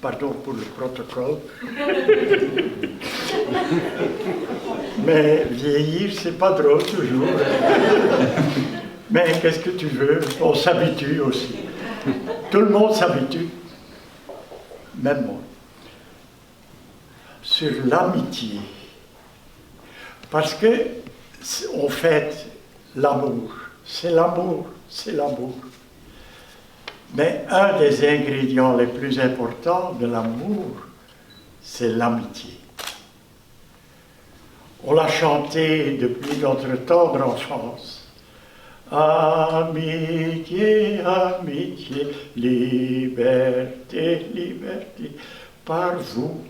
pardon pour le protocole, mais vieillir, c'est pas drôle toujours. Mais qu'est-ce que tu veux? On s'habitue aussi. Tout le monde s'habitue, même moi. Sur l'amitié, parce que on fête l'amour, c'est l'amour, c'est l'amour. Mais un des ingrédients les plus importants de l'amour, c'est l'amitié. On l'a chanté depuis notre tendre enfance. Amitié, amitié, liberté, liberté, par vous,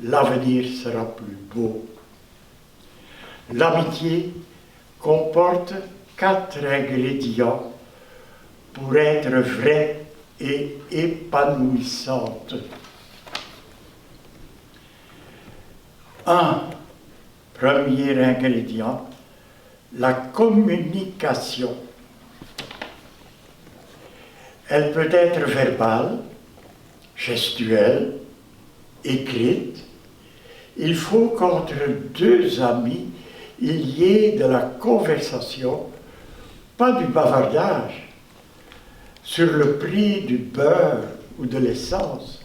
l'avenir sera plus beau. L'amitié comporte 4 ingrédients pour être vraie et épanouissante. Un premier ingrédient, la communication. Elle peut être verbale, gestuelle, écrite. Il faut qu'entre 2 amis, il y ait de la conversation, pas du bavardage, sur le prix du beurre ou de l'essence.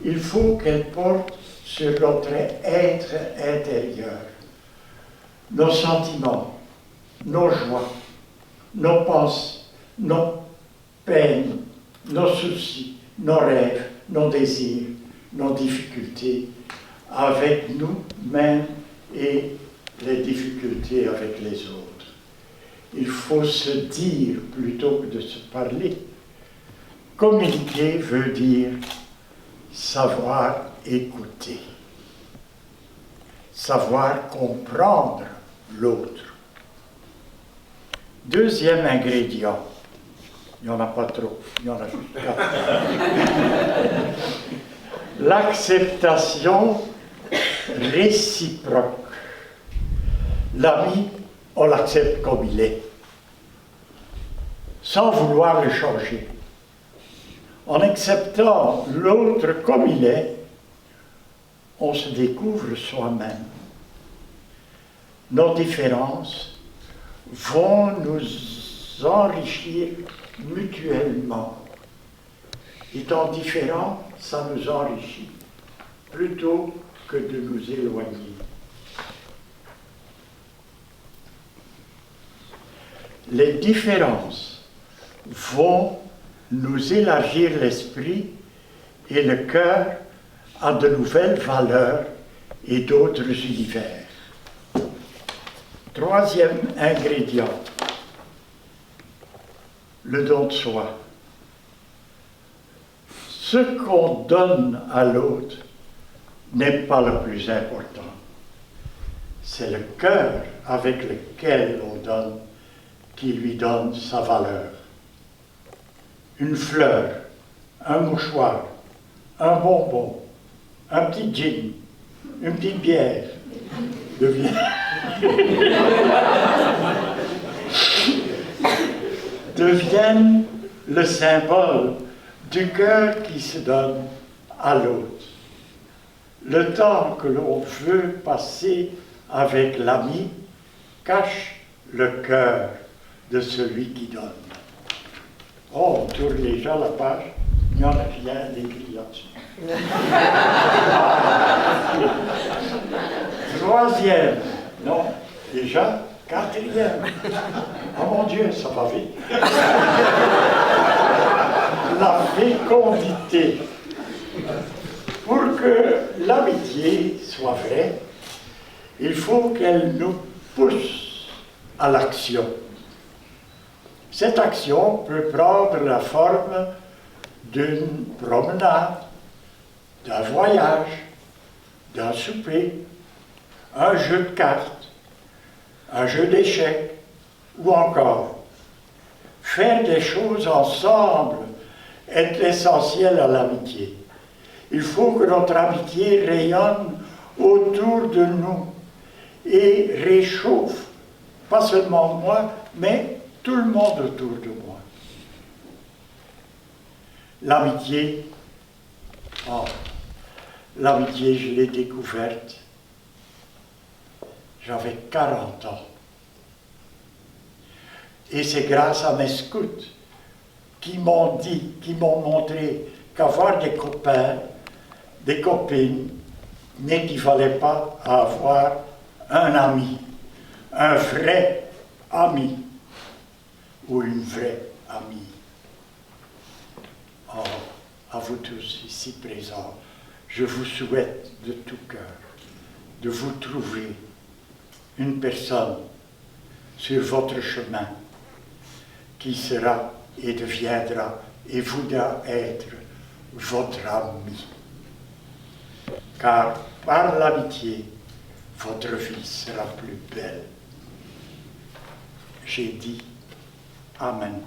Il faut qu'elle porte sur notre être intérieur, nos sentiments, nos joies, nos pensées, nos peines, nos soucis, nos rêves, nos désirs, nos difficultés avec nous-mêmes et les difficultés avec les autres. Il faut se dire plutôt que de se parler. Communiquer veut dire savoir écouter, savoir comprendre l'autre. Deuxième ingrédient, il n'y en a pas trop, il y en a juste 4. L'acceptation réciproque. L'ami, on l'accepte comme il est, sans vouloir le changer. En acceptant l'autre comme il est, on se découvre soi-même. Nos différences vont nous enrichir mutuellement. Étant différents, ça nous enrichit, plutôt que de nous éloigner. Les différences vont nous élargir l'esprit et le cœur à de nouvelles valeurs et d'autres univers. Troisième ingrédient, le don de soi. Ce qu'on donne à l'autre n'est pas le plus important. C'est le cœur avec lequel on donne qui lui donne sa valeur. Une fleur, un mouchoir, un bonbon, un petit gin, une petite bière deviennent le symbole du cœur qui se donne à l'autre. Le temps que l'on veut passer avec l'ami cache le cœur de celui qui donne. Oh, on tourne déjà la page, il n'y en a rien d'écrit là-dessus. Troisième, non, déjà, quatrième. Oh mon Dieu, ça va vite. La fécondité. Pour que l'amitié soit vraie, il faut qu'elle nous pousse à l'action. Cette action peut prendre la forme d'une promenade, d'un voyage, d'un souper, un jeu de cartes, un jeu d'échecs, ou encore faire des choses ensemble est essentiel à l'amitié. Il faut que notre amitié rayonne autour de nous et réchauffe, pas seulement moi, mais tout le monde autour de moi. L'amitié, Oh, l'amitié, je l'ai découverte. J'avais 40 ans. Et c'est grâce à mes scouts qui m'ont dit, qui m'ont montré qu'avoir des copains, des copines, n'équivalait pas à avoir un ami, un vrai ami ou une vraie amie. Oh, à vous tous ici présents, je vous souhaite de tout cœur de vous trouver une personne sur votre chemin qui sera et deviendra et voudra être votre ami. Car par l'amitié, votre vie sera plus belle. J'ai dit Amen.